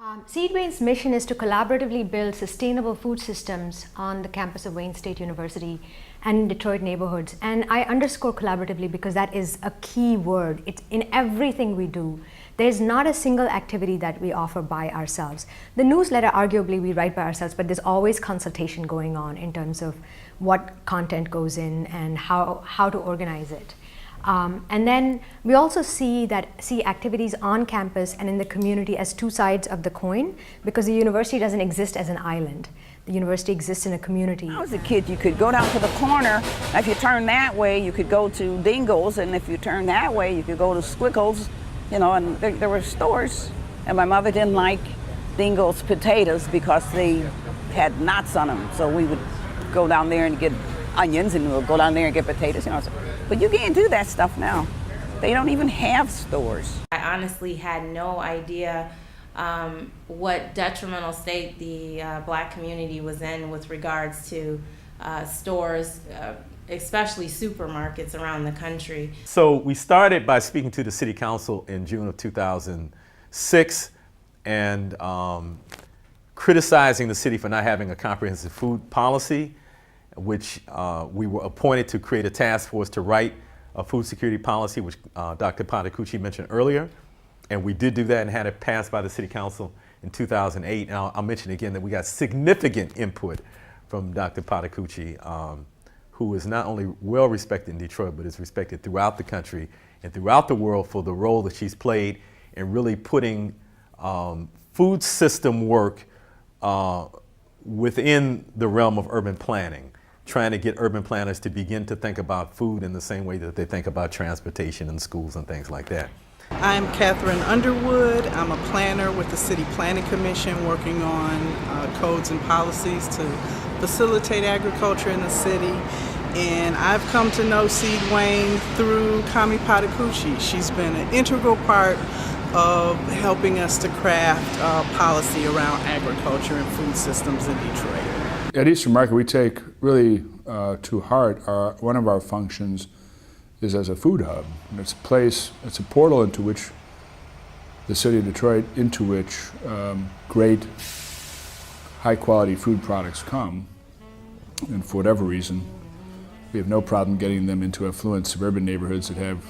Seedwayne's mission is to collaboratively build sustainable food systems on the campus of Wayne State University and in Detroit neighborhoods. And I underscore collaboratively because that is a key word. It's in everything we do. There's not a single activity that we offer by ourselves. The newsletter, arguably, we write by ourselves, but there's always consultation going on in terms of what content goes in and how to organize it. And then we also see activities on campus and in the community as two sides of the coin, because the university doesn't exist as an island. The university exists in a community. When I was a kid, you could go down to the corner. If you turn that way, you could go to Dingles, and if you turn that way, you could go to Squiggles, you know, and there were stores. And my mother didn't like Dingles potatoes because they had knots on them, so we would go down there and get onions, and we'll go down there and get potatoes, you know. But you can't do that stuff now. They don't even have stores. I honestly had no idea what detrimental state the Black community was in with regards to stores, especially supermarkets around the country. So we started by speaking to the City Council in June of 2006 and criticizing the city for not having a comprehensive food policy, which we were appointed to create a task force to write a food security policy, which Dr. Patacucci mentioned earlier. And we did do that and had it passed by the City Council in 2008. And I'll mention again that we got significant input from Dr. Patacucci, who is not only well respected in Detroit, but is respected throughout the country and throughout the world for the role that she's played in really putting food system work within the realm of urban planning, trying to get urban planners to begin to think about food in the same way that they think about transportation and schools and things like that. I'm Catherine Underwood. I'm a planner with the City Planning Commission working on codes and policies to facilitate agriculture in the city. And I've come to know Seedwayne through Kami Patacucci. She's been an integral part of helping us to craft policy around agriculture and food systems in Detroit. At Eastern Market, we take really to heart one of our functions is as a food hub. And it's a place, it's a portal into which the city of Detroit, into which great high quality food products come. And for whatever reason, we have no problem getting them into affluent suburban neighborhoods that have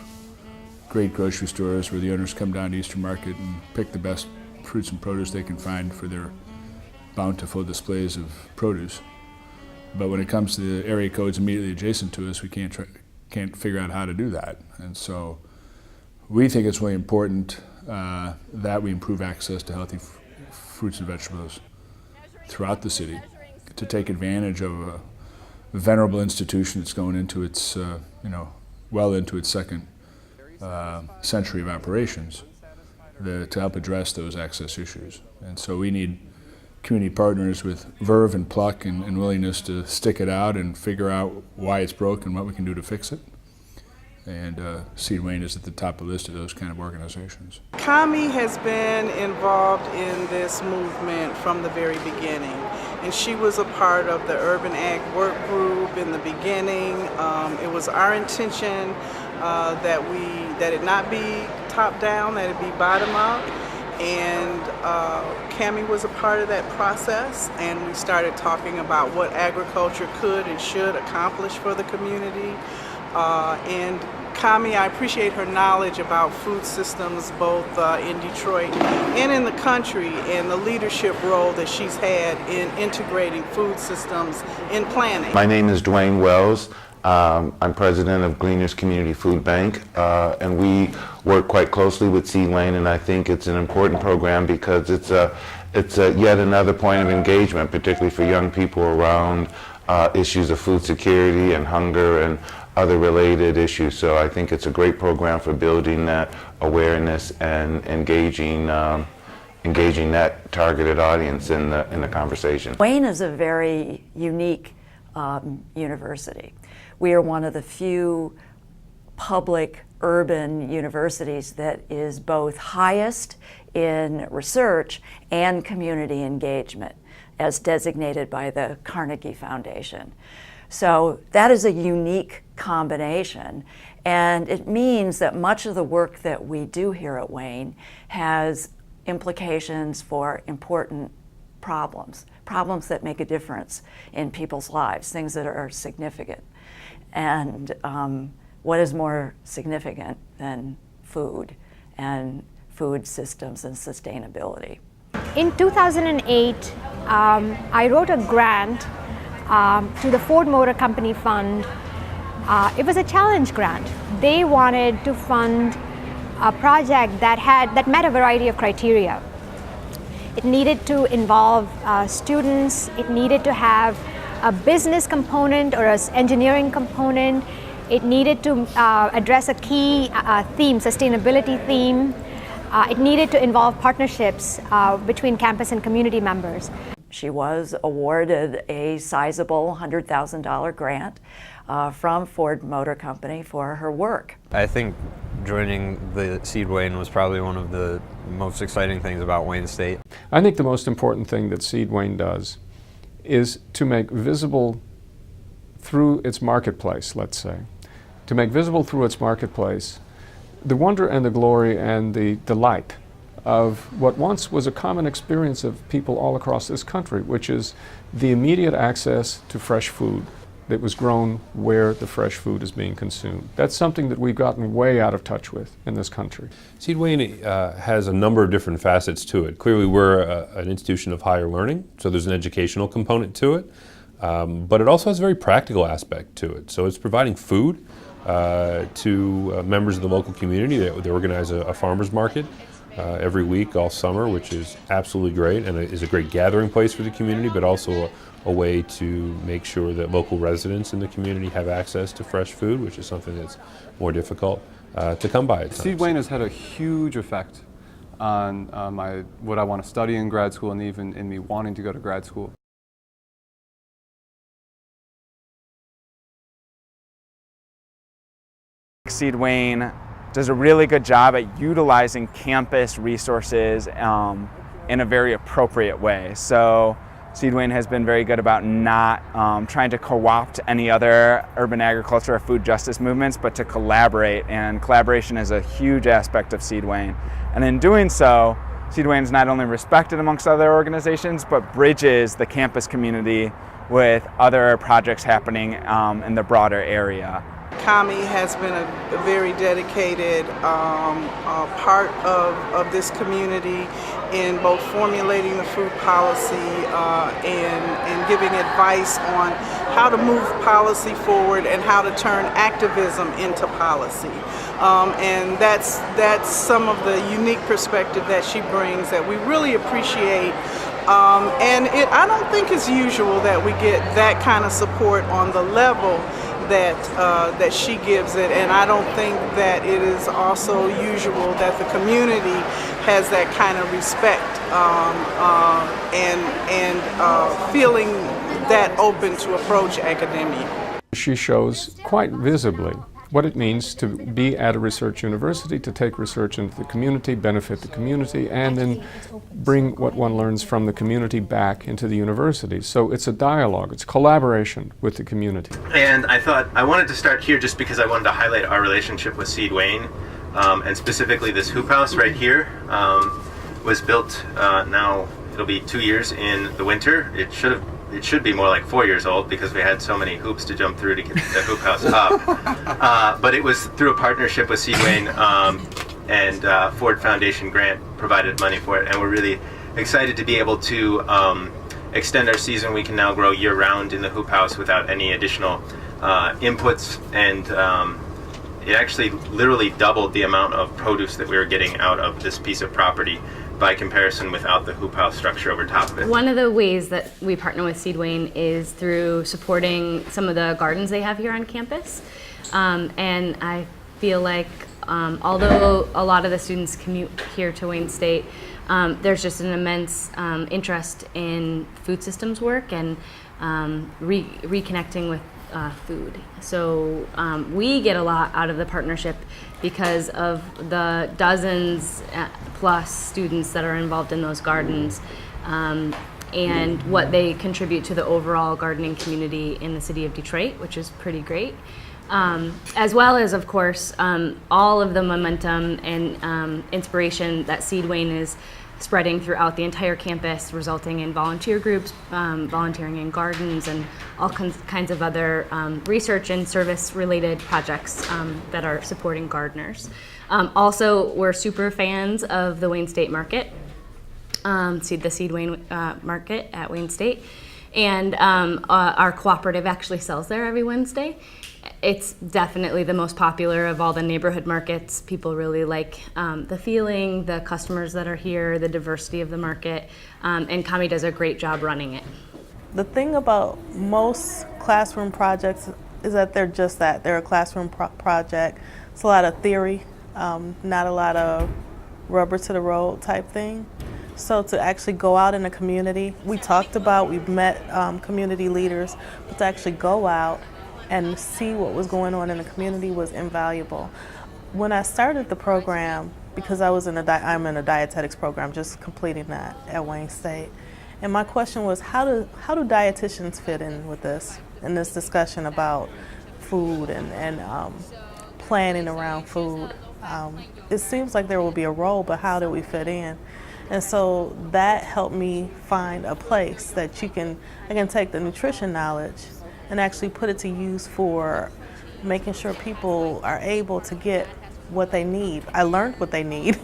great grocery stores where the owners come down to Eastern Market and pick the best fruits and produce they can find for their bountiful displays of produce. But when it comes to the area codes immediately adjacent to us, we can't figure out how to do that. And so we think it's really important that we improve access to healthy fruits and vegetables throughout the city, to take advantage of a venerable institution that's going into its, well into its second century of operations to help address those access issues. And so we need community partners with verve and pluck and willingness to stick it out and figure out why it's broke and what we can do to fix it. And Seedwayne is at the top of the list of those kind of organizations. Kami has been involved in this movement from the very beginning. And she was a part of the Urban Ag Work Group in the beginning. It was our intention that it not be top down, that it be bottom up. And Kami was a part of that process, and we started talking about what agriculture could and should accomplish for the community. And Kami, I appreciate her knowledge about food systems both in Detroit and in the country, and the leadership role that she's had in integrating food systems in planning. My name is Dwayne Wells. I'm president of Gleaners Community Food Bank, and we work quite closely with Seedwayne, and I think it's an important program because it's yet another point of engagement, particularly for young people around issues of food security and hunger and other related issues. So I think it's a great program for building that awareness and engaging that targeted audience in the conversation. Wayne is a very unique university. We are one of the few public urban universities that is both highest in research and community engagement, as designated by the Carnegie Foundation. So that is a unique combination, and it means that much of the work that we do here at Wayne has implications for important problems that make a difference in people's lives, things that are significant. And what is more significant than food and food systems and sustainability? In 2008, I wrote a grant to the Ford Motor Company Fund. It was a challenge grant. They wanted to fund a project that met a variety of criteria. It needed to involve students. It needed to have a business component or an engineering component. It needed to address a key theme, sustainability theme. It needed to involve partnerships between campus and community members. She was awarded a sizable $100,000 grant from Ford Motor Company for her work. I think joining the Seed Wayne was probably one of the most exciting things about Wayne State. I think the most important thing that Seed Wayne does is to make visible through its marketplace, let's say, to make visible through its marketplace the wonder and the glory and the delight of what once was a common experience of people all across this country, which is the immediate access to fresh food that was grown where the fresh food is being consumed. That's something that we've gotten way out of touch with in this country. Seed Wayne has a number of different facets to it. Clearly we're an institution of higher learning, so there's an educational component to it, but it also has a very practical aspect to it. So it's providing food to members of the local community. They organize a farmer's market every week all summer, which is absolutely great and is a great gathering place for the community, but also a way to make sure that local residents in the community have access to fresh food, which is something that's more difficult to come by at times. Seed Wayne has had a huge effect on what I want to study in grad school and even in me wanting to go to grad school. Seed Wayne does a really good job at utilizing campus resources in a very appropriate way. So Seed Wayne has been very good about not trying to co-opt any other urban agriculture or food justice movements, but to collaborate, and collaboration is a huge aspect of Seed Wayne. And in doing so, Seed Wayne is not only respected amongst other organizations, but bridges the campus community with other projects happening in the broader area. CAMI has been a very dedicated part of this community in both formulating the food policy and giving advice on how to move policy forward and how to turn activism into policy. And that's some of the unique perspective that she brings that we really appreciate. And I don't think it's usual that we get that kind of support on the level that she gives it, and I don't think that it is also usual that the community has that kind of respect and feeling that open to approach academia. She shows quite visibly what it means to be at a research university, to take research into the community, benefit the community, and then bring what one learns from the community back into the university. So it's a dialogue, it's collaboration with the community. And I thought I wanted to start here just because I wanted to highlight our relationship with Seed Wayne, and specifically this hoop house right here was built now it'll be 2 years in the winter. It should be more like 4 years old because we had so many hoops to jump through to get the hoop house up. But it was through a partnership with Seed Wayne and Ford Foundation grant provided money for it. And we're really excited to be able to extend our season. We can now grow year round in the hoop house without any additional inputs. And it actually literally doubled the amount of produce that we were getting out of this piece of property by comparison without the hoop house structure over top of it. One of the ways that we partner with Seed Wayne is through supporting some of the gardens they have here on campus. And I feel like although a lot of the students commute here to Wayne State, there's just an immense interest in food systems work and reconnecting with food. So we get a lot out of the partnership because of the dozens plus students that are involved in those gardens and what they contribute to the overall gardening community in the city of Detroit, which is pretty great. As well as, of course, all of the momentum and inspiration that Seed Wayne is spreading throughout the entire campus, resulting in volunteer groups, volunteering in gardens, and all kinds of other research and service-related projects that are supporting gardeners. Also, we're super fans of the Wayne State Market, the Seed Wayne Market at Wayne State, and our cooperative actually sells there every Wednesday. It's definitely the most popular of all the neighborhood markets. People really like the feeling, the customers that are here, the diversity of the market, and Kami does a great job running it. The thing about most classroom projects is that they're just that. They're a classroom project. It's a lot of theory, not a lot of rubber to the road type thing. So to actually go out in the community, we've met community leaders, but to actually go out and see what was going on in the community was invaluable. When I started the program, because I'm in a dietetics program, just completing that at Wayne State, and my question was, how do dietitians fit in with this, in this discussion about food and planning around food? It seems like there will be a role, but how do we fit in? And so that helped me find a place that I can take the nutrition knowledge and actually put it to use for making sure people are able to get what they need. I learned what they need.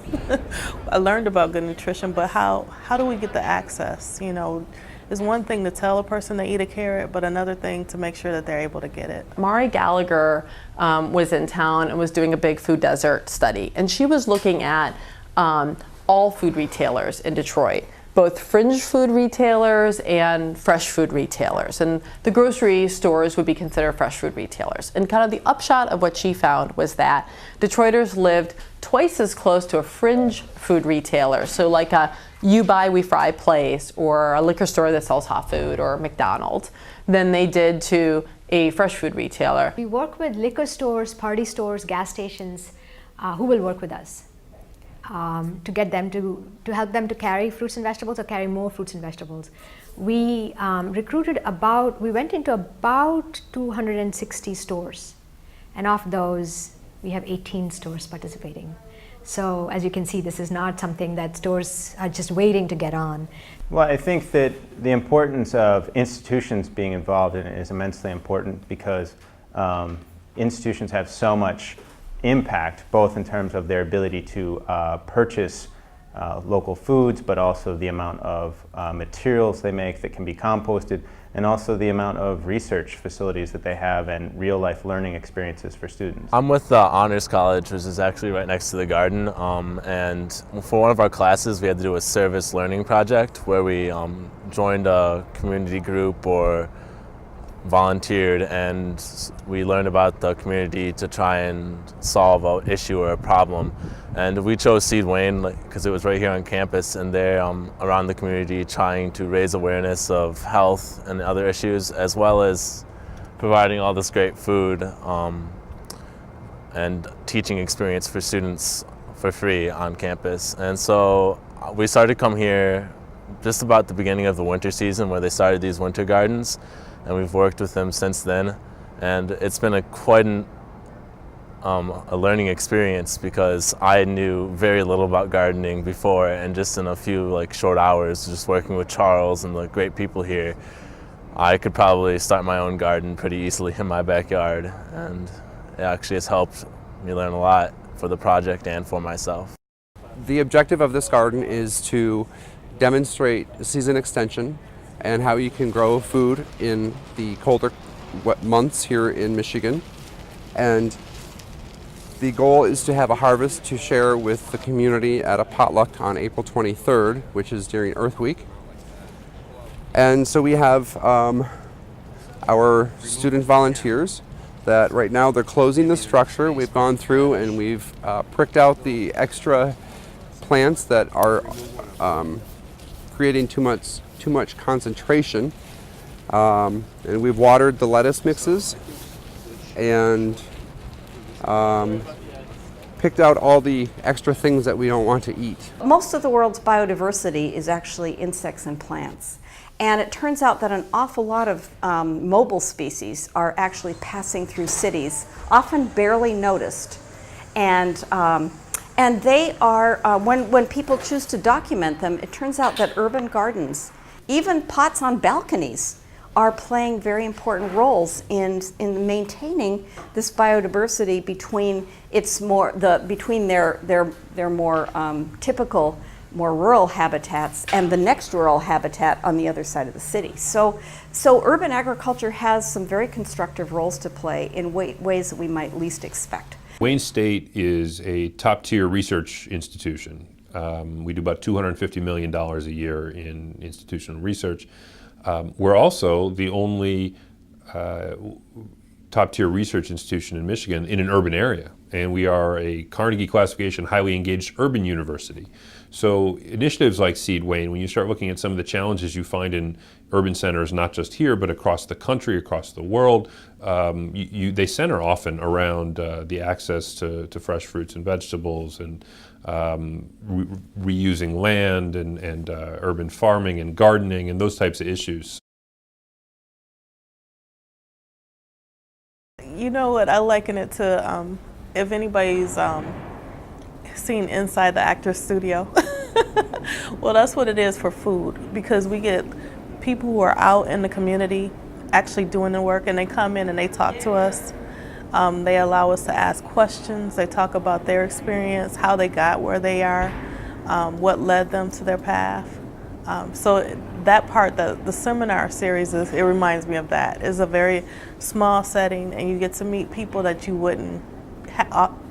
I learned about good nutrition, but how do we get the access? You know, it's one thing to tell a person to eat a carrot, but another thing to make sure that they're able to get it. Mari Gallagher was in town and was doing a big food desert study, and she was looking at all food retailers in Detroit, both fringe food retailers and fresh food retailers. And the grocery stores would be considered fresh food retailers. And kind of the upshot of what she found was that Detroiters lived twice as close to a fringe food retailer, so like a you buy, we fry place, or a liquor store that sells hot food, or McDonald's, than they did to a fresh food retailer. We work with liquor stores, party stores, gas stations who will work with us. To get them to help them to carry fruits and vegetables or carry more fruits and vegetables. We we went into about 260 stores, and of those we have 18 stores participating. So as you can see, this is not something that stores are just waiting to get on. Well, I think that the importance of institutions being involved in it is immensely important because institutions have so much impact, both in terms of their ability to purchase local foods, but also the amount of materials they make that can be composted, and also the amount of research facilities that they have and real-life learning experiences for students. I'm with Honors College, which is actually right next to the garden, and for one of our classes we had to do a service learning project where we joined a community group or volunteered, and we learned about the community to try and solve an issue or a problem. And we chose Seed Wayne because it was right here on campus, and they're around the community trying to raise awareness of health and other issues, as well as providing all this great food and teaching experience for students for free on campus. And so we started to come here just about the beginning of the winter season, where they started these winter gardens, and we've worked with them since then. And it's been quite a learning experience, because I knew very little about gardening before, and just in a few short hours just working with Charles and the great people here, I could probably start my own garden pretty easily in my backyard, and it actually has helped me learn a lot for the project and for myself. The objective of this garden is to demonstrate season extension and how you can grow food in the colder months here in Michigan. And the goal is to have a harvest to share with the community at a potluck on April 23rd, which is during Earth Week. And so we have our student volunteers that right now they're closing the structure. We've gone through and we've pricked out the extra plants that are creating too much concentration, and we've watered the lettuce mixes and picked out all the extra things that we don't want to eat. Most of the world's biodiversity is actually insects and plants, and it turns out that an awful lot of mobile species are actually passing through cities, often barely noticed, and And they are, when people choose to document them, it turns out that urban gardens, even pots on balconies, are playing very important roles in maintaining this biodiversity between their more typical, more rural habitats and the next rural habitat on the other side of the city. So urban agriculture has some very constructive roles to play in ways that we might least expect. Wayne State is a top-tier research institution. We do about $250 million a year in institutional research. We're also the only top-tier research institution in Michigan in an urban area, and we are a Carnegie classification highly engaged urban university. So initiatives like Seed Wayne, when you start looking at some of the challenges you find in urban centers, not just here, but across the country, across the world, they center often around the access to fresh fruits and vegetables, and reusing land, and urban farming and gardening and those types of issues. You know what, I liken it to, if anybody's seen Inside the Actors Studio, well, that's what it is for food, because we get people who are out in the community actually doing the work, and they come in and they talk to us. They allow us to ask questions. They talk about their experience, how they got where they are, what led them to their path. So that part, the seminar series, it reminds me of that. It's a very small setting, and you get to meet people that you wouldn't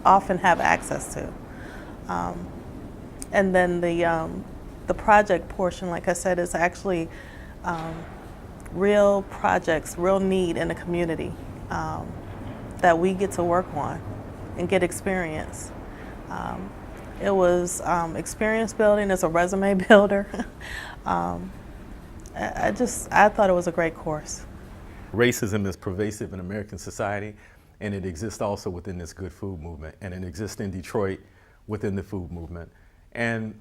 often have access to. And then the project portion, like I said, is actually real projects, real need in the community that we get to work on and get experience. It was experience building, it's a resume builder. I thought it was a great course. Racism is pervasive in American society, and it exists also within this good food movement, and it exists in Detroit within the food movement. And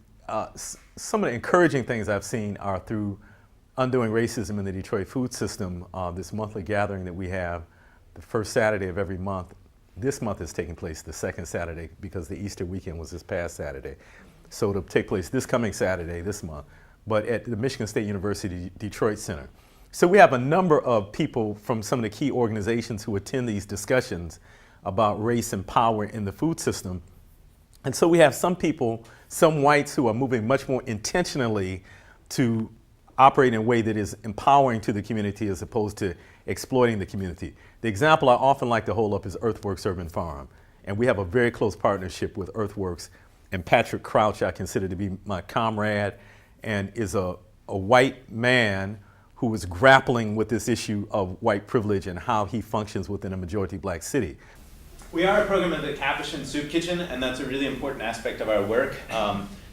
some of the encouraging things I've seen are through Undoing Racism in the Detroit Food System, this monthly gathering that we have the first Saturday of every month. This month is taking place the second Saturday because the Easter weekend was this past Saturday. So it'll take place this coming Saturday, this month, but at the Michigan State University Detroit Center. So we have a number of people from some of the key organizations who attend these discussions about race and power in the food system. And so we have some people, some whites, who are moving much more intentionally to operate in a way that is empowering to the community as opposed to exploiting the community. The example I often like to hold up is Earthworks Urban Farm. And we have a very close partnership with Earthworks. And Patrick Crouch, I consider to be my comrade, and is a white man who is grappling with this issue of white privilege and how he functions within a majority black city. We are a program of the Capuchin Soup Kitchen, and that's a really important aspect of our work.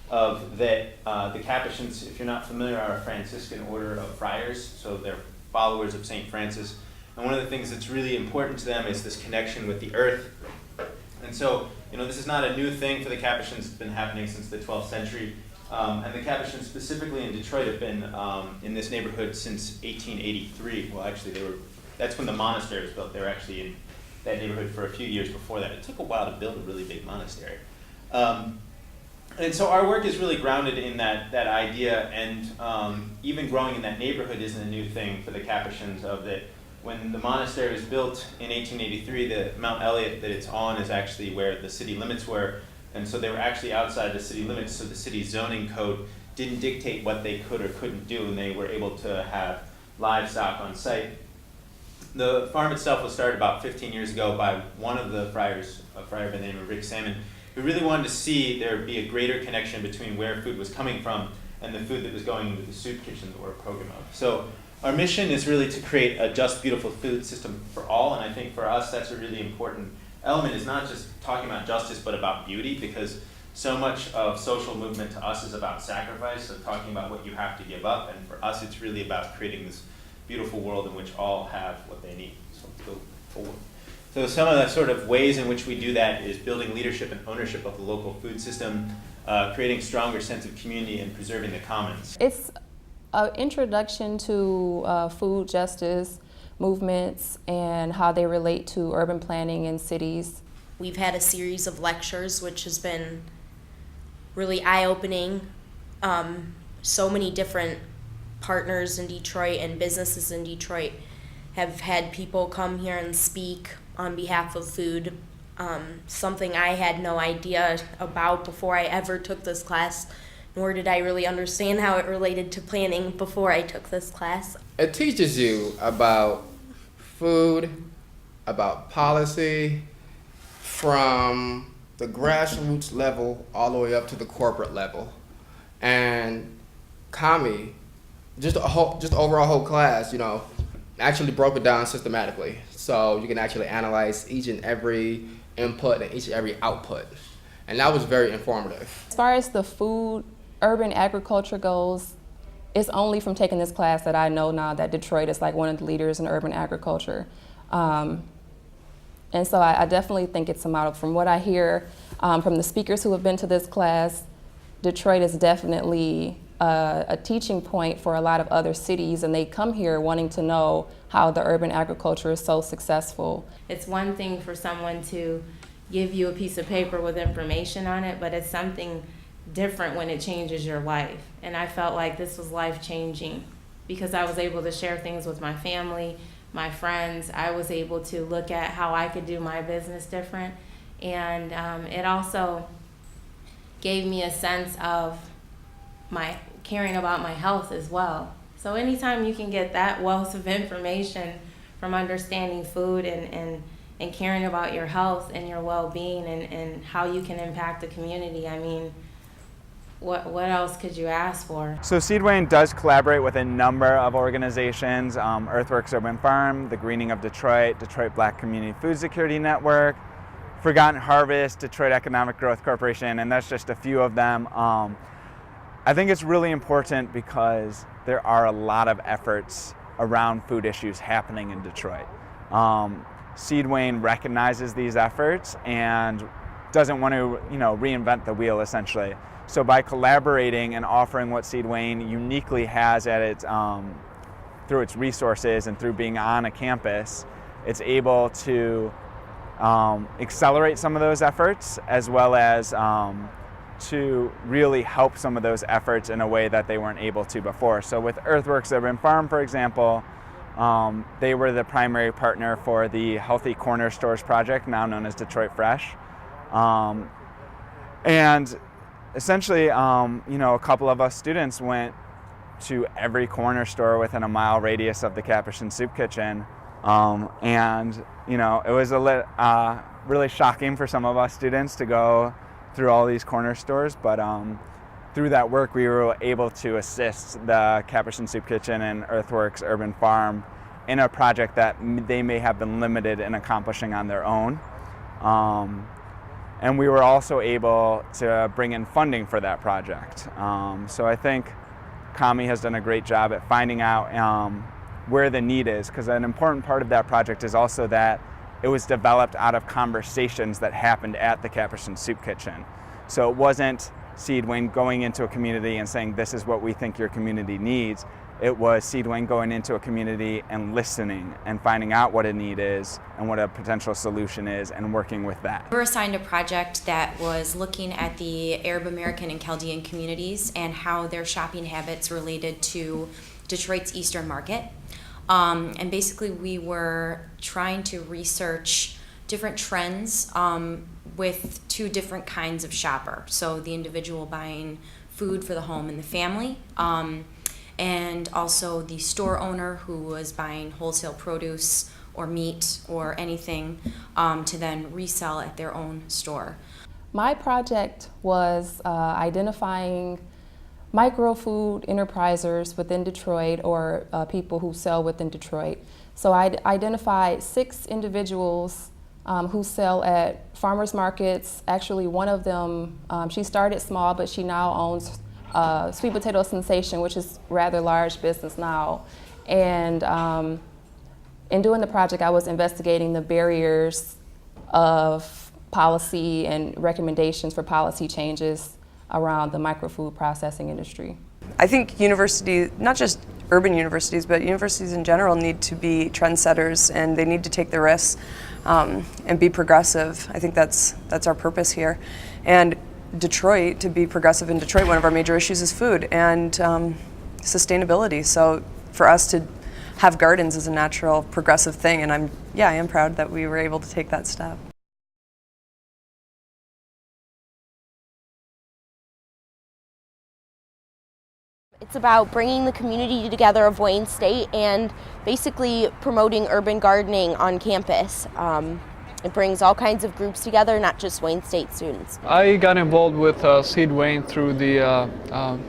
The Capuchins, if you're not familiar, are a Franciscan order of friars, so they're followers of St. Francis. And one of the things that's really important to them is this connection with the earth. And so, this is not a new thing for the Capuchins. It's been happening since the 12th century. And the Capuchins, specifically in Detroit, have been in this neighborhood since 1883. Well, actually, that's when the monastery was built. They were actually in that neighborhood for a few years before that. It took a while to build a really big monastery. And so our work is really grounded in that idea, and even growing in that neighborhood isn't a new thing for the Capuchins. Of that, when the monastery was built in 1883, the Mount Elliott that it's on is actually where the city limits were, and so they were actually outside the city limits, so the city's zoning code didn't dictate what they could or couldn't do, and they were able to have livestock on site. The farm itself was started about 15 years ago by one of the friars, a friar by the name of Rick Salmon, who really wanted to see there be a greater connection between where food was coming from and the food that was going into the soup kitchen that we're a program of. So our mission is really to create a just, beautiful food system for all, and I think for us that's a really important element, is not just talking about justice but about beauty, because so much of social movement to us is about sacrifice, so talking about what you have to give up, and for us it's really about creating this beautiful world in which all have what they need. So go forward. So some of the sort of ways in which we do that is building leadership and ownership of the local food system, creating a stronger sense of community, and preserving the commons. It's an introduction to food justice movements and how they relate to urban planning in cities. We've had a series of lectures which has been really eye-opening. So many different partners in Detroit and businesses in Detroit have had people come here and speak on behalf of food, something I had no idea about before I ever took this class, nor did I really understand how it related to planning before I took this class. It teaches you about food, about policy, from the grassroots level all the way up to the corporate level. And Kami, just overall whole class, you know, actually broke it down systematically. So you can actually analyze each and every input and each and every output. And that was very informative. As far as the food, urban agriculture goes, it's only from taking this class that I know now that Detroit is like one of the leaders in urban agriculture. And so I definitely think it's a model. From what I hear from the speakers who have been to this class, Detroit is definitely a teaching point for a lot of other cities, and they come here wanting to know how the urban agriculture is so successful. It's one thing for someone to give you a piece of paper with information on it, but it's something different when it changes your life. And I felt like this was life-changing because I was able to share things with my family, my friends. I was able to look at how I could do my business different. And it also gave me a sense of my caring about my health as well. So anytime you can get that wealth of information from understanding food and caring about your health and your well-being and how you can impact the community, I mean, what else could you ask for? So Seedwayne does collaborate with a number of organizations, Earthworks Urban Farm, the Greening of Detroit, Detroit Black Community Food Security Network, Forgotten Harvest, Detroit Economic Growth Corporation, and that's just a few of them. I think it's really important because there are a lot of efforts around food issues happening in Detroit. Seedwayne recognizes these efforts and doesn't want to, reinvent the wheel essentially. So by collaborating and offering what Seedwayne uniquely has at its, through its resources and through being on a campus, it's able to accelerate some of those efforts as well as to really help some of those efforts in a way that they weren't able to before. So with Earthworks Urban Farm, for example, they were the primary partner for the Healthy Corner Stores project, now known as Detroit Fresh. And essentially, a couple of us students went to every corner store within a mile radius of the Capuchin Soup Kitchen. And it was really shocking for some of us students to go through all these corner stores, but through that work we were able to assist the Capuchin Soup Kitchen and Earthworks Urban Farm in a project that they may have been limited in accomplishing on their own. And we were also able to bring in funding for that project. So I think Kami has done a great job at finding out where the need is, because an important part of that project is also that it was developed out of conversations that happened at the Capuchin Soup Kitchen. So it wasn't Seedwayne going into a community and saying, this is what we think your community needs. It was Seedwayne going into a community and listening and finding out what a need is and what a potential solution is and working with that. We were assigned a project that was looking at the Arab American and Chaldean communities and how their shopping habits related to Detroit's Eastern Market. And basically we were trying to research different trends with two different kinds of shopper. So the individual buying food for the home and the family, and also the store owner who was buying wholesale produce or meat or anything to then resell at their own store. My project was identifying micro food enterprisers within Detroit or people who sell within Detroit. So I identified 6 individuals who sell at farmers markets. Actually, one of them, she started small, but she now owns Sweet Potato Sensation, which is a rather large business now. And in doing the project, I was investigating the barriers of policy and recommendations for policy changes around the microfood processing industry. I think universities, not just urban universities, but universities in general need to be trendsetters, and they need to take the risks and be progressive. I think that's our purpose here. And Detroit, to be progressive in Detroit, one of our major issues is food and sustainability. So for us to have gardens is a natural progressive thing, and I am proud that we were able to take that step. It's about bringing the community together of Wayne State and basically promoting urban gardening on campus. It brings all kinds of groups together, not just Wayne State students. I got involved with Seed Wayne through the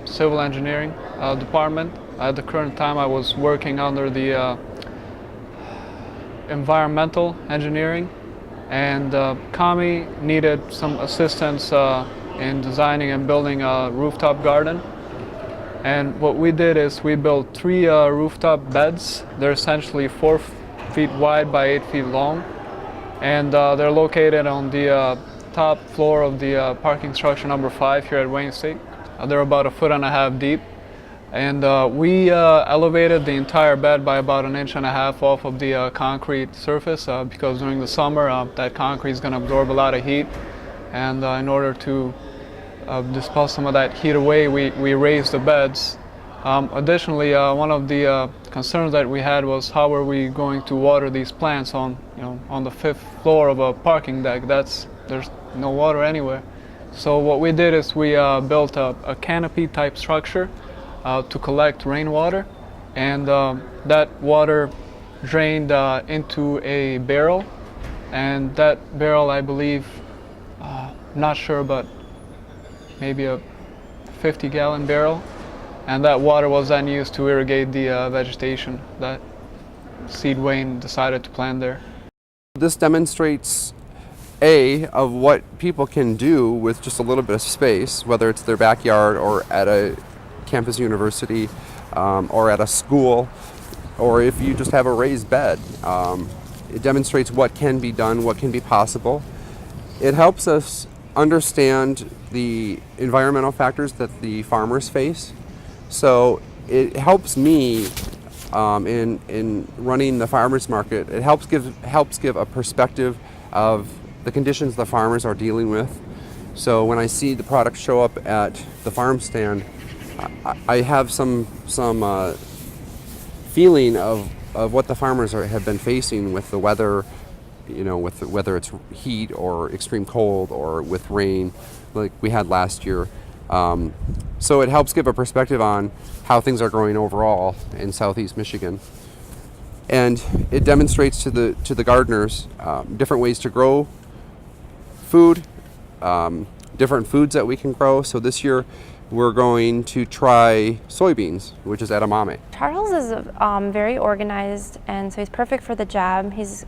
civil engineering department. At the current time, I was working under the environmental engineering, and Kami needed some assistance in designing and building a rooftop garden. And what we did is we built 3 rooftop beds. They're essentially 4 feet wide by 8 feet long. And they're located on the top floor of the parking structure number 5 here at Wayne State. They're about 1.5 feet deep. And we elevated the entire bed by about 1.5 inches off of the concrete surface because during the summer that concrete is going to absorb a lot of heat. And in order to dispel some of that heat away, we raised the beds. Additionally, one of the concerns that we had was how are we going to water these plants on the 5th floor of a parking deck. There's no water anywhere. So what we did is we built a canopy type structure to collect rainwater, and that water drained into a barrel, and that barrel, I believe, not sure, but maybe a 50-gallon barrel, and that water was then used to irrigate the vegetation that Seed Wayne decided to plant there. This demonstrates of what people can do with just a little bit of space, whether it's their backyard or at a campus university or at a school, or if you just have a raised bed. It demonstrates what can be done, what can be possible. It helps us understand the environmental factors that the farmers face. So it helps me in running the farmers market. It helps give a perspective of the conditions the farmers are dealing with. So when I see the products show up at the farm stand, I have some feeling of what the farmers have been facing with the weather, whether it's heat or extreme cold or with rain like we had last year. So it helps give a perspective on how things are growing overall in Southeast Michigan. And it demonstrates to the gardeners different ways to grow food, different foods that we can grow. So this year we're going to try soybeans, which is edamame. Charles is very organized, and so he's perfect for the job. He's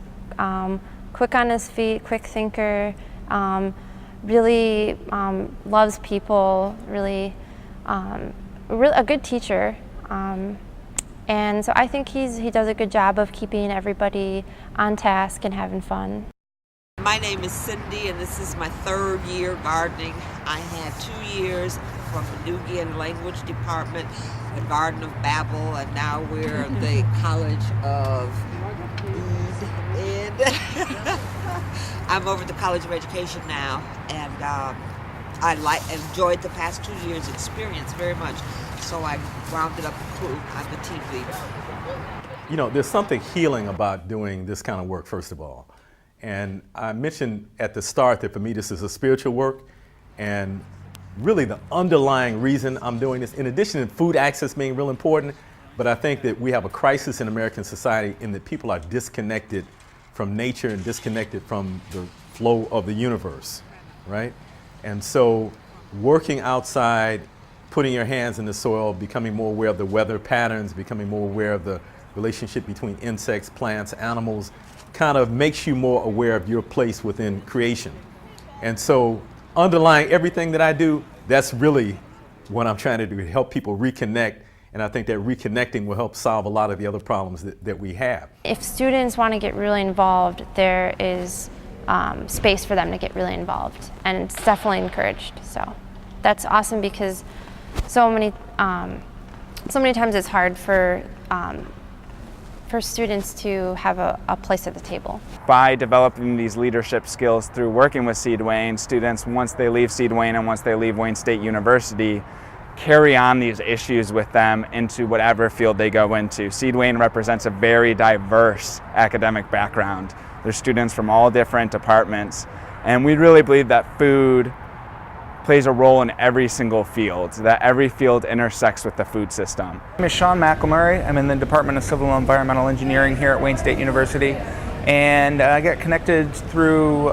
quick on his feet, quick thinker, really loves people, really a good teacher. And so I think he does a good job of keeping everybody on task and having fun. My name is Cindy, and this is my 3rd year gardening. I had 2 years from the Nubian Language Department, the Garden of Babel, and now we're at the College of Ed. I'm over at the College of Education now, and I enjoyed the past 2 years' experience very much. So I rounded up the crew. I'm the team leader. There's something healing about doing this kind of work, first of all. And I mentioned at the start that for me this is a spiritual work, and really the underlying reason I'm doing this, in addition to food access being real important, but I think that we have a crisis in American society in that people are disconnected from nature and disconnected from the flow of the universe, right? And so working outside, putting your hands in the soil, becoming more aware of the weather patterns, becoming more aware of the relationship between insects, plants, animals, kind of makes you more aware of your place within creation. And so underlying everything that I do, that's really what I'm trying to do, to help people reconnect. And I think that reconnecting will help solve a lot of the other problems that we have. If students want to get really involved, there is space for them to get really involved, and it's definitely encouraged. So that's awesome, because so many times it's hard for for students to have a place at the table. By developing these leadership skills through working with Seed Wayne, students, once they leave Seed Wayne and once they leave Wayne State University, carry on these issues with them into whatever field they go into. Seed Wayne represents a very diverse academic background. There's students from all different departments, and we really believe that food plays a role in every single field, that every field intersects with the food system. My name is Sean McElmurray. I'm in the Department of Civil and Environmental Engineering here at Wayne State University, and I got connected through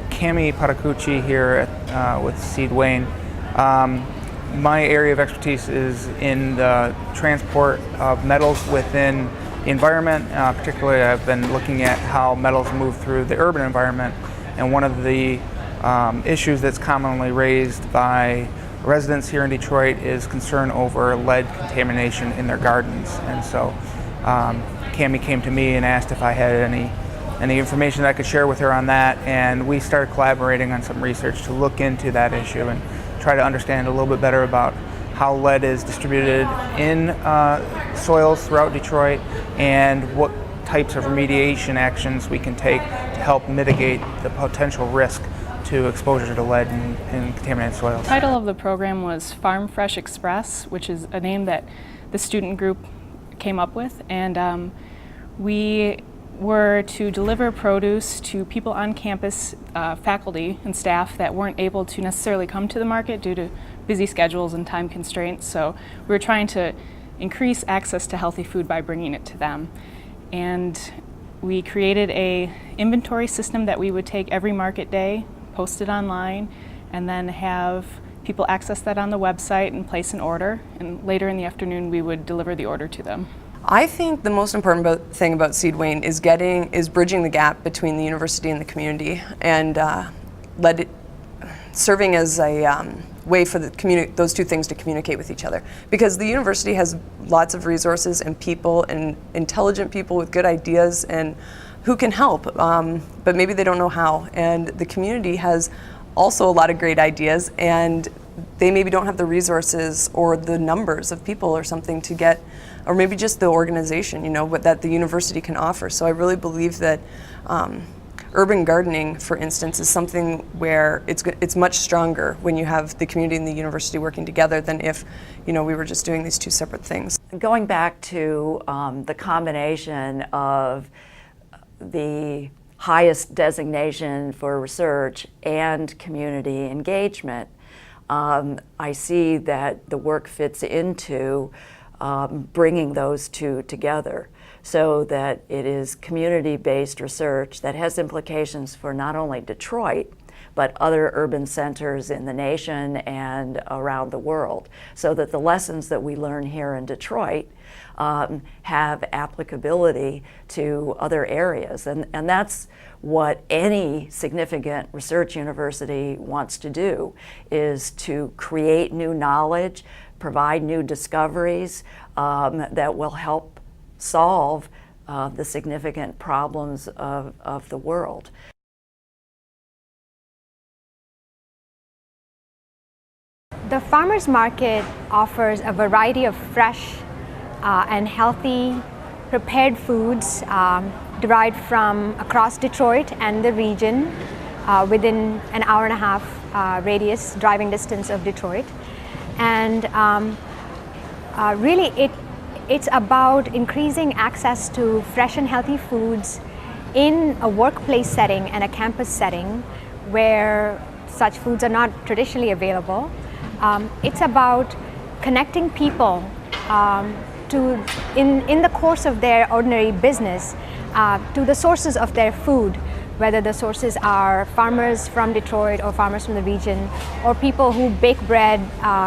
Cami Patacucci here with Seed Wayne. My area of expertise is in the transport of metals within the environment. Particularly, I've been looking at how metals move through the urban environment, and one of the issues that's commonly raised by residents here in Detroit is concern over lead contamination in their gardens. And so Cami came to me and asked if I had any information that I could share with her on that, and we started collaborating on some research to look into that issue and try to understand a little bit better about how lead is distributed in soils throughout Detroit and what types of remediation actions we can take to help mitigate the potential risk to exposure to lead in contaminated soils. The title of the program was Farm Fresh Express, which is a name that the student group came up with, and we were to deliver produce to people on campus, faculty and staff that weren't able to necessarily come to the market due to busy schedules and time constraints. So we were trying to increase access to healthy food by bringing it to them. And we created a inventory system that we would take every market day, post it online, and then have people access that on the website and place an order. And later in the afternoon, we would deliver the order to them. I think the most important thing about Seed Wayne is bridging the gap between the university and the community, and serving as a way for those two things to communicate with each other. Because the university has lots of resources and people and intelligent people with good ideas and who can help, but maybe they don't know how. And the community has also a lot of great ideas, and they maybe don't have the resources or the numbers of people or something to get, or maybe just the organization, but that the university can offer. So I really believe that urban gardening, for instance, is something where it's much stronger when you have the community and the university working together than if we were just doing these two separate things. Going back to the combination of the highest designation for research and community engagement, I see that the work fits into bringing those two together so that it is community-based research that has implications for not only Detroit, but other urban centers in the nation and around the world, so that the lessons that we learn here in Detroit have applicability to other areas. And that's what any significant research university wants to do, is to create new knowledge, provide new discoveries that will help solve the significant problems of the world. The farmers market offers a variety of fresh and healthy prepared foods derived from across Detroit and the region within an hour and a half radius driving distance of Detroit. And really it's about increasing access to fresh and healthy foods in a workplace setting and a campus setting where such foods are not traditionally available. It's about connecting people in the course of their ordinary business to the sources of their food, whether the sources are farmers from Detroit or farmers from the region, or people who bake bread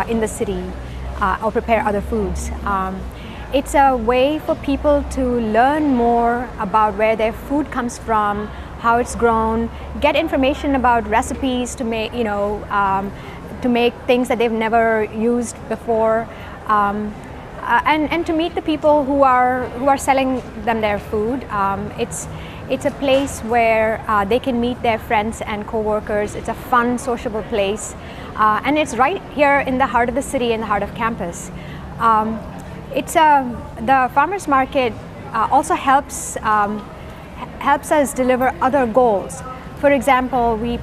in the city or prepare other foods. It's a way for people to learn more about where their food comes from, how it's grown, get information about recipes to make, to make things that they've never used before, and to meet the people who are selling them their food. It's a place where they can meet their friends and co-workers. It's a fun, sociable place, and it's right here in the heart of the city, in the heart of campus. The farmers market also helps us deliver other goals. For example, we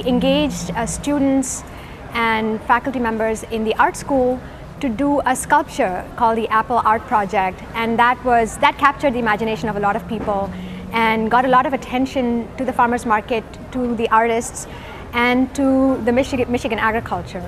engaged students and faculty members in the art school to do a sculpture called the Apple Art Project, and that captured the imagination of a lot of people and got a lot of attention to the farmers market, to the artists, and to the Michigan agriculture.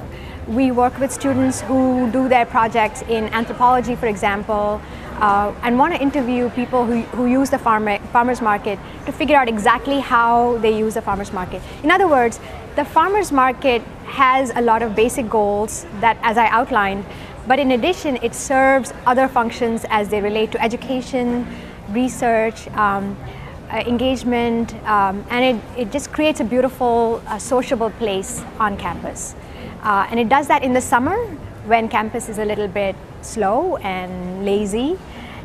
We work with students who do their projects in anthropology, for example, and want to interview people who use the farmers market to figure out exactly how they use the farmers market. In other words, the farmers market has a lot of basic goals that, as I outlined, but in addition, it serves other functions as they relate to education, research, engagement, and it just creates a beautiful, sociable place on campus. And it does that in the summer when campus is a little bit slow and lazy,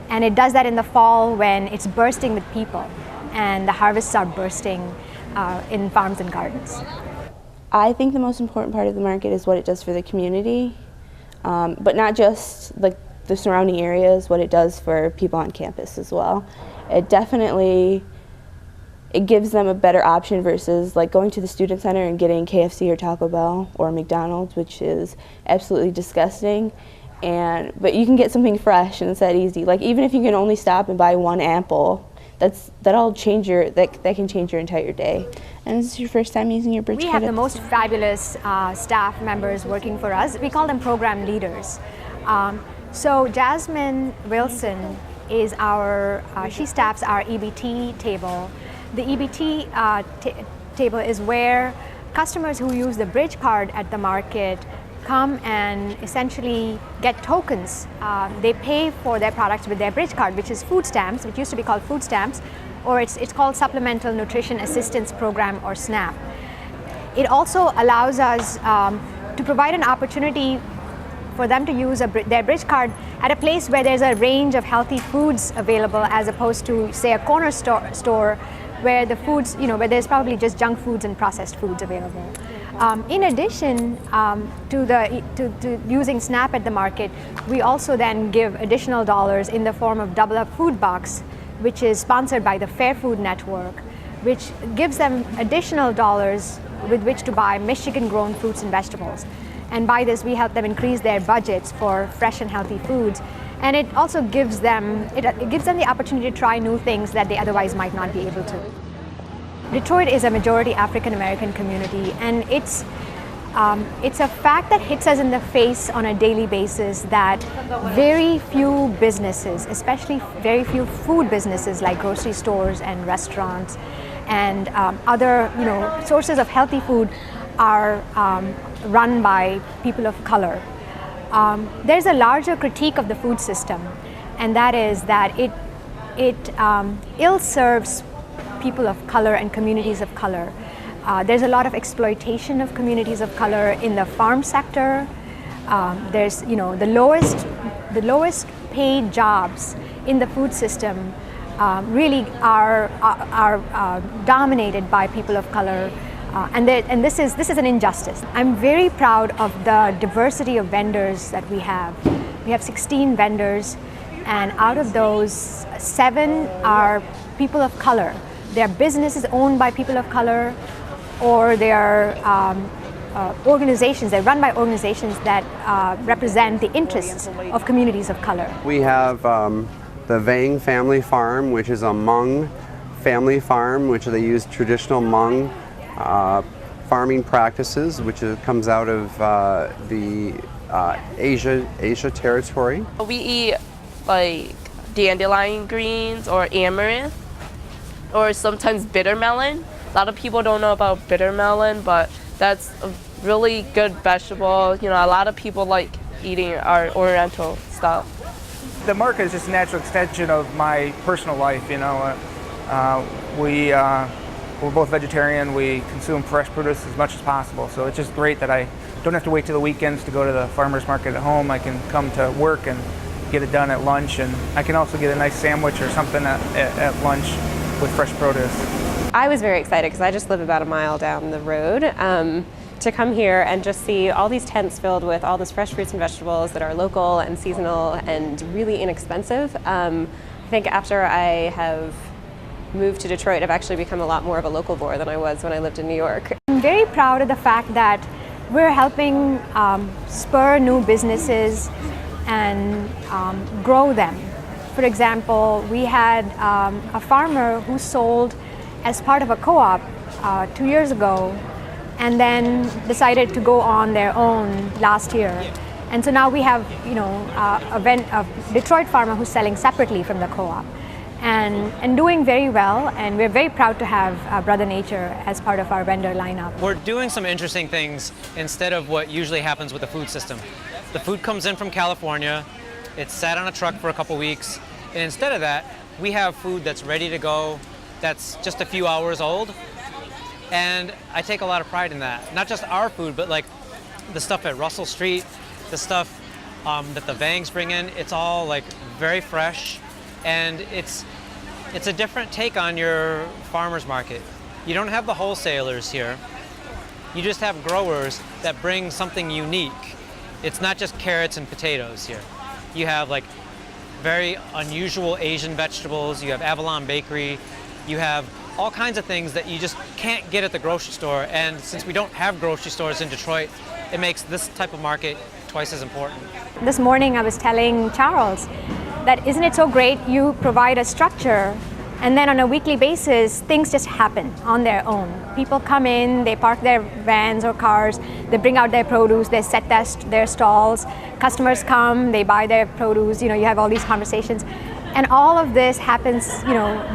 and it does that in the fall when it's bursting with people and the harvests are bursting in farms and gardens. I think the most important part of the market is what it does for the community, but not just like the surrounding areas, what it does for people on campus as well. It definitely gives them a better option versus like going to the student center and getting KFC or Taco Bell or McDonald's, which is absolutely disgusting. But you can get something fresh and it's that easy. Like even if you can only stop and buy one apple, that can change your entire day. And this is your first time using your bridge card? We have the most fabulous staff members working for us. We call them program leaders. So Jasmine Wilson is she staffs our EBT table. The EBT table is where customers who use the bridge card at the market come and essentially get tokens. They pay for their products with their bridge card, which is food stamps, which used to be called food stamps, or it's called Supplemental Nutrition Assistance Program, or SNAP. It also allows us to provide an opportunity for them to use their bridge card at a place where there's a range of healthy foods available, as opposed to, say, a corner store where the foods, where there's probably just junk foods and processed foods available. In addition to using SNAP at the market, we also then give additional dollars in the form of Double Up Food Box, which is sponsored by the Fair Food Network, which gives them additional dollars with which to buy Michigan-grown fruits and vegetables. And by this, we help them increase their budgets for fresh and healthy foods. And it also gives them the opportunity to try new things that they otherwise might not be able to. Detroit is a majority African American community, and it's a fact that hits us in the face on a daily basis that very few businesses, especially very few food businesses like grocery stores and restaurants and other sources of healthy food are run by people of color. There's a larger critique of the food system, and that is that it ill-serves people of color and communities of color. There's a lot of exploitation of communities of color in the farm sector. There's the lowest paid jobs in the food system really are dominated by people of color. And this is an injustice. I'm very proud of the diversity of vendors that we have. We have 16 vendors, and out of those, 7 are people of color. Their businesses owned by people of color, or they are organizations. They're run by organizations that represent the interests of communities of color. We have the Vang Family Farm, which is a Hmong family farm, which they use traditional Hmong farming practices, which comes out of the Asia territory. We eat like dandelion greens or amaranth, or sometimes bitter melon. A lot of people don't know about bitter melon, but that's a really good vegetable. A lot of people like eating our oriental stuff. The market is just a natural extension of my personal life. We're both vegetarian. We consume fresh produce as much as possible. So it's just great that I don't have to wait till the weekends to go to the farmer's market at home. I can come to work and get it done at lunch, and I can also get a nice sandwich or something at lunch with fresh produce. I was very excited because I just live about a mile down the road to come here and just see all these tents filled with all this fresh fruits and vegetables that are local and seasonal and really inexpensive. I think after I have moved to Detroit, I've actually become a lot more of a localvore than I was when I lived in New York. I'm very proud of the fact that we're helping spur new businesses and grow them. For example, we had a farmer who sold as part of a co-op 2 years ago and then decided to go on their own last year. And so now we have, a Detroit farmer who's selling separately from the co-op and doing very well, and we're very proud to have Brother Nature as part of our vendor lineup. We're doing some interesting things instead of what usually happens with the food system. The food comes in from California, it's sat on a truck for a couple weeks, and instead of that, we have food that's ready to go, that's just a few hours old, and I take a lot of pride in that. Not just our food, but like the stuff at Russell Street, the stuff that the Vangs bring in, it's all like very fresh, and it's a different take on your farmer's market. You don't have the wholesalers here. You just have growers that bring something unique. It's not just carrots and potatoes here. You have like very unusual Asian vegetables, you have Avalon Bakery, you have all kinds of things that you just can't get at the grocery store, and since we don't have grocery stores in Detroit, it makes this type of market twice as important. This morning I was telling Charles that isn't it so great you provide a structure and then on a weekly basis things just happen on their own. People come in, they park their vans or cars, they bring out their produce, they set their stalls, customers come, they buy their produce, you have all these conversations. And all of this happens,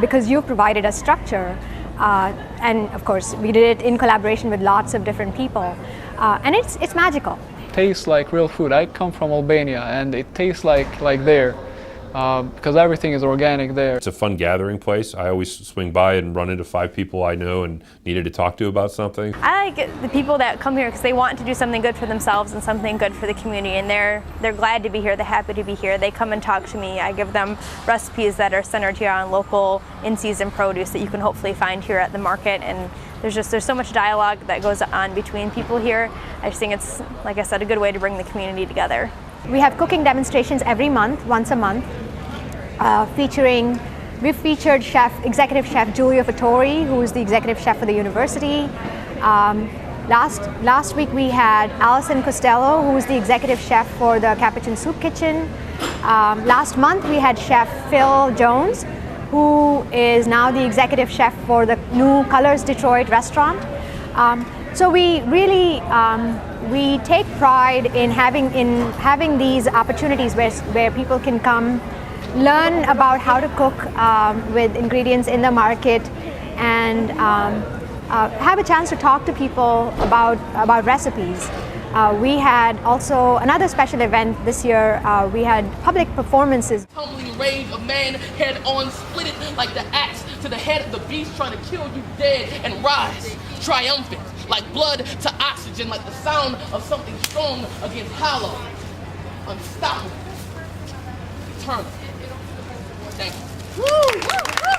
because you've provided a structure. And of course, we did it in collaboration with lots of different people. And it's magical. Tastes like real food. I come from Albania and it tastes like there. Because everything is organic there. It's a fun gathering place. I always swing by and run into 5 people I know and needed to talk to about something. I like the people that come here because they want to do something good for themselves and something good for the community, and they're glad to be here, they're happy to be here. They come and talk to me. I give them recipes that are centered here on local in-season produce that you can hopefully find here at the market, and there's so much dialogue that goes on between people here. I just think it's, like I said, a good way to bring the community together. We have cooking demonstrations every month, once a month, we've featured Executive Chef Giulio Fattori, who is the Executive Chef for the university. Last week we had Alison Costello, who is the Executive Chef for the Capuchin Soup Kitchen. Last month we had Chef Phil Jones, who is now the Executive Chef for the new Colors Detroit restaurant. So we really we take pride in having these opportunities where people can come, learn about how to cook with ingredients in the market, and have a chance to talk to people about recipes. We had also another special event this year. We had public performances. Tumbling rage, a man head on, split it like the axe to the head of the beast, trying to kill you dead and rise, triumphant, like blood to oxygen, like the sound of something strong against hollow, unstoppable, eternal. Thank you. Woo!